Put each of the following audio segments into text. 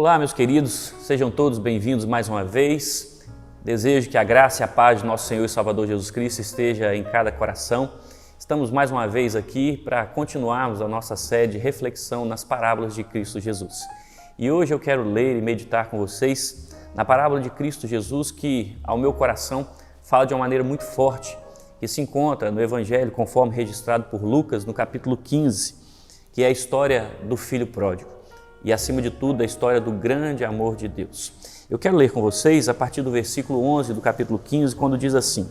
Olá, meus queridos, sejam todos bem-vindos mais uma vez. Desejo que a graça e a paz de nosso Senhor e Salvador Jesus Cristo esteja em cada coração. Estamos mais uma vez aqui para continuarmos a nossa série de reflexão nas parábolas de Cristo Jesus. E hoje eu quero ler e meditar com vocês na parábola de Cristo Jesus que, ao meu coração, fala de uma maneira muito forte, que se encontra no Evangelho conforme registrado por Lucas, no capítulo 15, que é a história do Filho Pródigo. E, acima de tudo, a história do grande amor de Deus. Eu quero ler com vocês a partir do versículo 11 do capítulo 15, quando diz assim: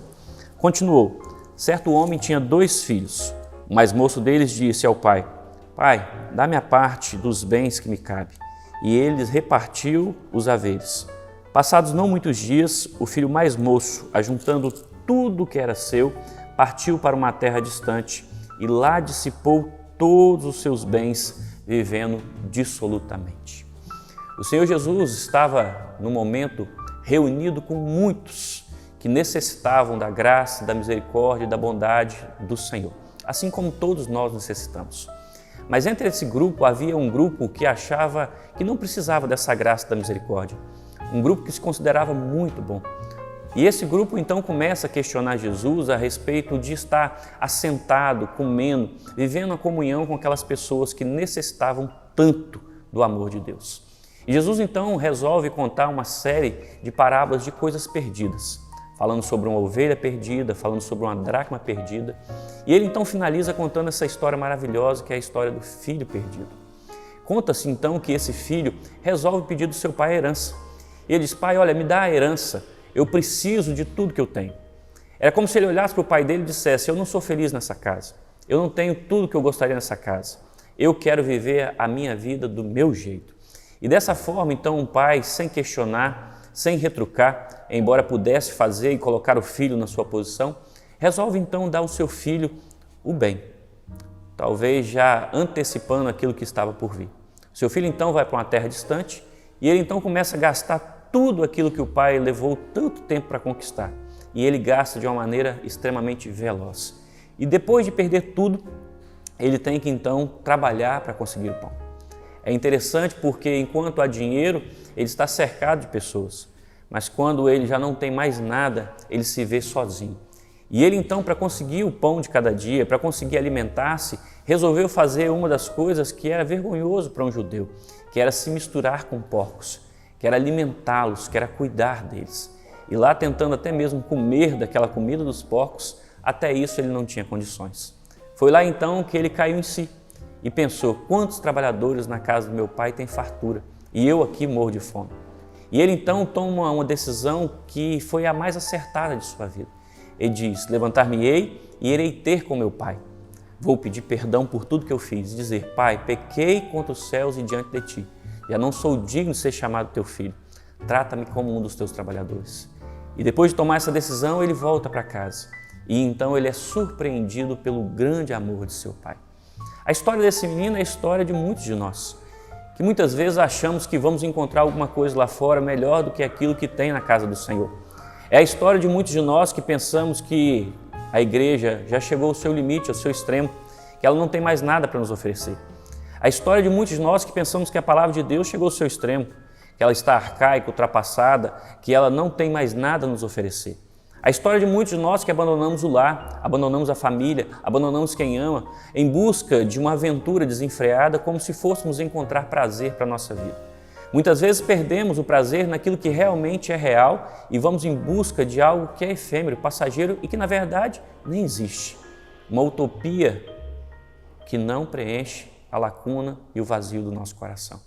Continuou, certo homem tinha 2 filhos. O mais moço deles disse ao pai: Pai, dá-me a parte dos bens que me cabe. E ele lhes repartiu os haveres. Passados não muitos dias, o filho mais moço, ajuntando tudo o que era seu, partiu para uma terra distante e lá dissipou todos os seus bens, vivendo dissolutamente. O Senhor Jesus estava, no momento, reunido com muitos que necessitavam da graça, da misericórdia e da bondade do Senhor, assim como todos nós necessitamos. Mas entre esse grupo havia um grupo que achava que não precisava dessa graça e da misericórdia, um grupo que se considerava muito bom. E esse grupo então começa a questionar Jesus a respeito de estar assentado, comendo, vivendo a comunhão com aquelas pessoas que necessitavam tanto do amor de Deus. E Jesus então resolve contar uma série de parábolas de coisas perdidas, falando sobre uma ovelha perdida, falando sobre uma dracma perdida. E ele então finaliza contando essa história maravilhosa que é a história do filho perdido. Conta-se então que esse filho resolve pedir do seu pai a herança. Ele diz: Pai, olha, me dá a herança. Eu preciso de tudo que eu tenho. Era como se ele olhasse para o pai dele e dissesse: eu não sou feliz nessa casa, eu não tenho tudo que eu gostaria nessa casa, eu quero viver a minha vida do meu jeito. E dessa forma, então, um pai, sem questionar, sem retrucar, embora pudesse fazer e colocar o filho na sua posição, resolve então dar ao seu filho o bem, talvez já antecipando aquilo que estava por vir. O seu filho então vai para uma terra distante e ele então começa a gastar tudo aquilo que o pai levou tanto tempo para conquistar. E ele gasta de uma maneira extremamente veloz. E depois de perder tudo, ele tem que então trabalhar para conseguir o pão. É interessante porque enquanto há dinheiro, ele está cercado de pessoas. Mas quando ele já não tem mais nada, ele se vê sozinho. E ele então, para conseguir o pão de cada dia, para conseguir alimentar-se, resolveu fazer uma das coisas que era vergonhoso para um judeu, que era se misturar com porcos, que era alimentá-los, que era cuidar deles. E lá tentando até mesmo comer daquela comida dos porcos, até isso ele não tinha condições. Foi lá então que ele caiu em si e pensou: quantos trabalhadores na casa do meu pai têm fartura e eu aqui morro de fome. E ele então toma uma decisão que foi a mais acertada de sua vida. Ele diz: levantar-me-ei e irei ter com meu pai. Vou pedir perdão por tudo que eu fiz e dizer: Pai, pequei contra os céus e diante de ti. Já não sou digno de ser chamado teu filho. Trata-me como um dos teus trabalhadores. E depois de tomar essa decisão, ele volta para casa. E então ele é surpreendido pelo grande amor de seu pai. A história desse menino é a história de muitos de nós, que muitas vezes achamos que vamos encontrar alguma coisa lá fora melhor do que aquilo que tem na casa do Senhor. É a história de muitos de nós que pensamos que a igreja já chegou ao seu limite, ao seu extremo, que ela não tem mais nada para nos oferecer. A história de muitos de nós que pensamos que a palavra de Deus chegou ao seu extremo, que ela está arcaica, ultrapassada, que ela não tem mais nada a nos oferecer. A história de muitos de nós que abandonamos o lar, abandonamos a família, abandonamos quem ama, em busca de uma aventura desenfreada, como se fôssemos encontrar prazer para a nossa vida. Muitas vezes perdemos o prazer naquilo que realmente é real e vamos em busca de algo que é efêmero, passageiro e que na verdade nem existe. Uma utopia que não preenche a lacuna e o vazio do nosso coração.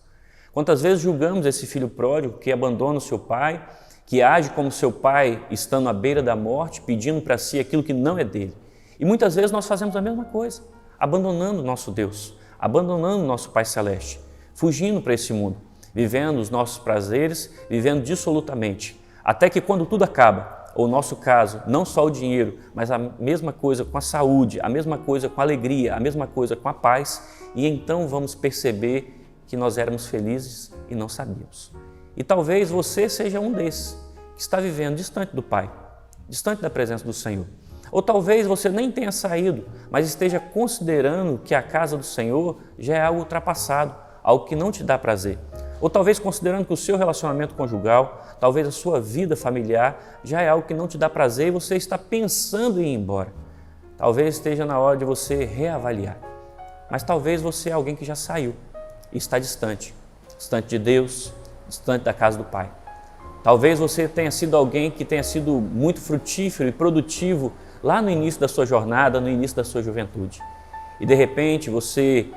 Quantas vezes julgamos esse filho pródigo que abandona o seu pai, que age como seu pai estando à beira da morte, pedindo para si aquilo que não é dele. E muitas vezes nós fazemos a mesma coisa, abandonando o nosso Deus, abandonando o nosso Pai Celeste, fugindo para esse mundo, vivendo os nossos prazeres, vivendo dissolutamente, até que quando tudo acaba, ou no nosso caso, não só o dinheiro, mas a mesma coisa com a saúde, a mesma coisa com a alegria, a mesma coisa com a paz, e então vamos perceber que nós éramos felizes e não sabíamos. E talvez você seja um desses que está vivendo distante do Pai, distante da presença do Senhor. Ou talvez você nem tenha saído, mas esteja considerando que a casa do Senhor já é algo ultrapassado, algo que não te dá prazer. Ou talvez considerando que o seu relacionamento conjugal, talvez a sua vida familiar já é algo que não te dá prazer e você está pensando em ir embora. Talvez esteja na hora de você reavaliar. Mas talvez você é alguém que já saiu e está distante. Distante de Deus, distante da casa do Pai. Talvez você tenha sido alguém que tenha sido muito frutífero e produtivo lá no início da sua jornada, no início da sua juventude. E de repente você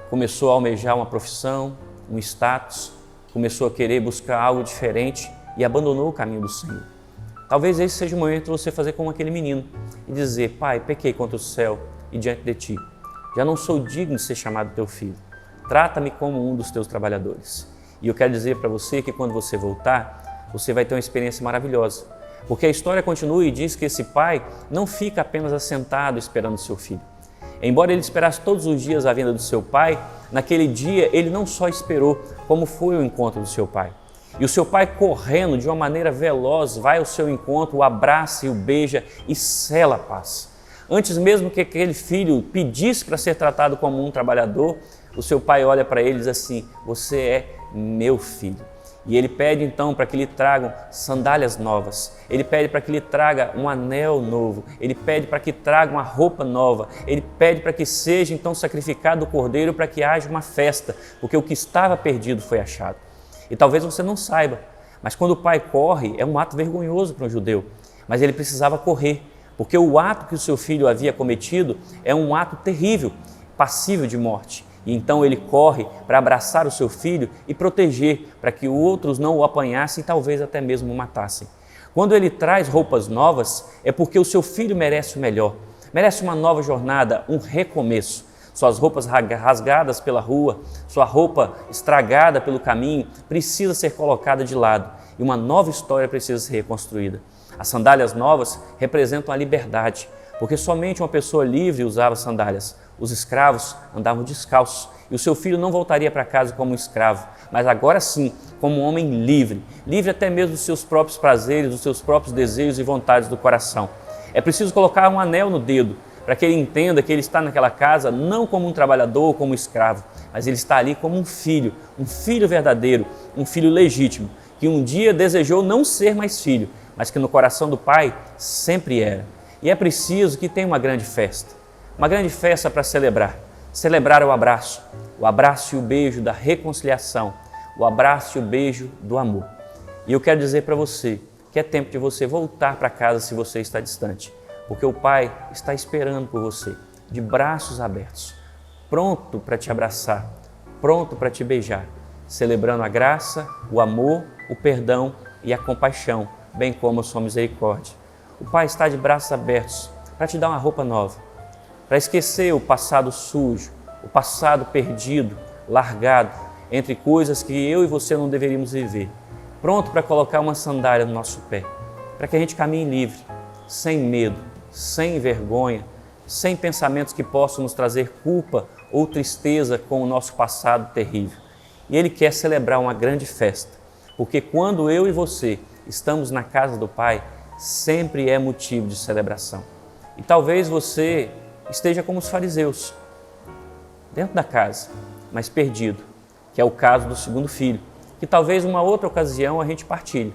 começou a almejar uma profissão, um status, começou a querer buscar algo diferente e abandonou o caminho do Senhor. Talvez esse seja o momento de você fazer como aquele menino e dizer: Pai, pequei contra o céu e diante de Ti. Já não sou digno de ser chamado teu filho. Trata-me como um dos teus trabalhadores. E eu quero dizer para você que quando você voltar, você vai ter uma experiência maravilhosa. Porque a história continua e diz que esse pai não fica apenas assentado esperando seu filho. Embora ele esperasse todos os dias a vinda do seu pai, naquele dia ele não só esperou, como foi o encontro do seu pai. E o seu pai, correndo de uma maneira veloz, vai ao seu encontro, o abraça e o beija e sela a paz. Antes mesmo que aquele filho pedisse para ser tratado como um trabalhador, o seu pai olha para ele e diz assim: você é meu filho. E ele pede então para que lhe tragam sandálias novas, ele pede para que lhe traga um anel novo, ele pede para que traga uma roupa nova, ele pede para que seja então sacrificado o cordeiro para que haja uma festa, porque o que estava perdido foi achado. E talvez você não saiba, mas quando o pai corre, é um ato vergonhoso para um judeu, mas ele precisava correr, porque o ato que o seu filho havia cometido é um ato terrível, passível de morte. E então ele corre para abraçar o seu filho e proteger, para que outros não o apanhassem e talvez até mesmo o matassem. Quando ele traz roupas novas, é porque o seu filho merece o melhor, merece uma nova jornada, um recomeço. Suas roupas rasgadas pela rua, sua roupa estragada pelo caminho, precisa ser colocada de lado e uma nova história precisa ser reconstruída. As sandálias novas representam a liberdade, porque somente uma pessoa livre usava sandálias. Os escravos andavam descalços e o seu filho não voltaria para casa como um escravo, mas agora sim, como um homem livre, livre até mesmo dos seus próprios prazeres, dos seus próprios desejos e vontades do coração. É preciso colocar um anel no dedo para que ele entenda que ele está naquela casa não como um trabalhador ou como um escravo, mas ele está ali como um filho verdadeiro, um filho legítimo, que um dia desejou não ser mais filho, mas que no coração do pai sempre era. E é preciso que tenha uma grande festa para celebrar o abraço e o beijo da reconciliação, o abraço e o beijo do amor. E eu quero dizer para você que é tempo de você voltar para casa se você está distante, porque o Pai está esperando por você, de braços abertos, pronto para te abraçar, pronto para te beijar, celebrando a graça, o amor, o perdão e a compaixão, bem como a sua misericórdia. O Pai está de braços abertos para te dar uma roupa nova, para esquecer o passado sujo, o passado perdido, largado, entre coisas que eu e você não deveríamos viver. Pronto para colocar uma sandália no nosso pé, para que a gente caminhe livre, sem medo, sem vergonha, sem pensamentos que possam nos trazer culpa ou tristeza com o nosso passado terrível. E Ele quer celebrar uma grande festa, porque quando eu e você estamos na casa do Pai, sempre é motivo de celebração. E talvez você esteja como os fariseus, dentro da casa, mas perdido, que é o caso do segundo filho, que talvez uma outra ocasião a gente partilhe.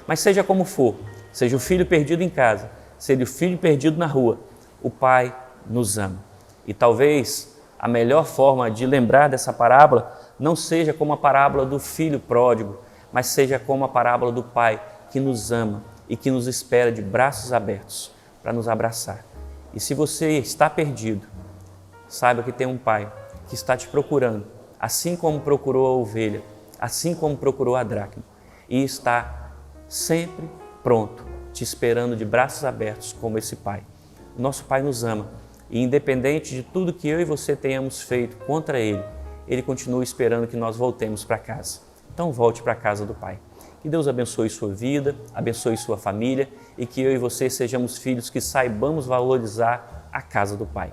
Mas seja como for, seja o filho perdido em casa, seja o filho perdido na rua, o Pai nos ama. E talvez a melhor forma de lembrar dessa parábola não seja como a parábola do filho pródigo, mas seja como a parábola do Pai que nos ama e que nos espera de braços abertos para nos abraçar. E se você está perdido, saiba que tem um Pai que está te procurando, assim como procurou a ovelha, assim como procurou a dracma, e está sempre pronto, te esperando de braços abertos como esse Pai. O nosso Pai nos ama e independente de tudo que eu e você tenhamos feito contra Ele, Ele continua esperando que nós voltemos para casa. Então volte para a casa do Pai. Que Deus abençoe sua vida, abençoe sua família e que eu e você sejamos filhos que saibamos valorizar a casa do Pai.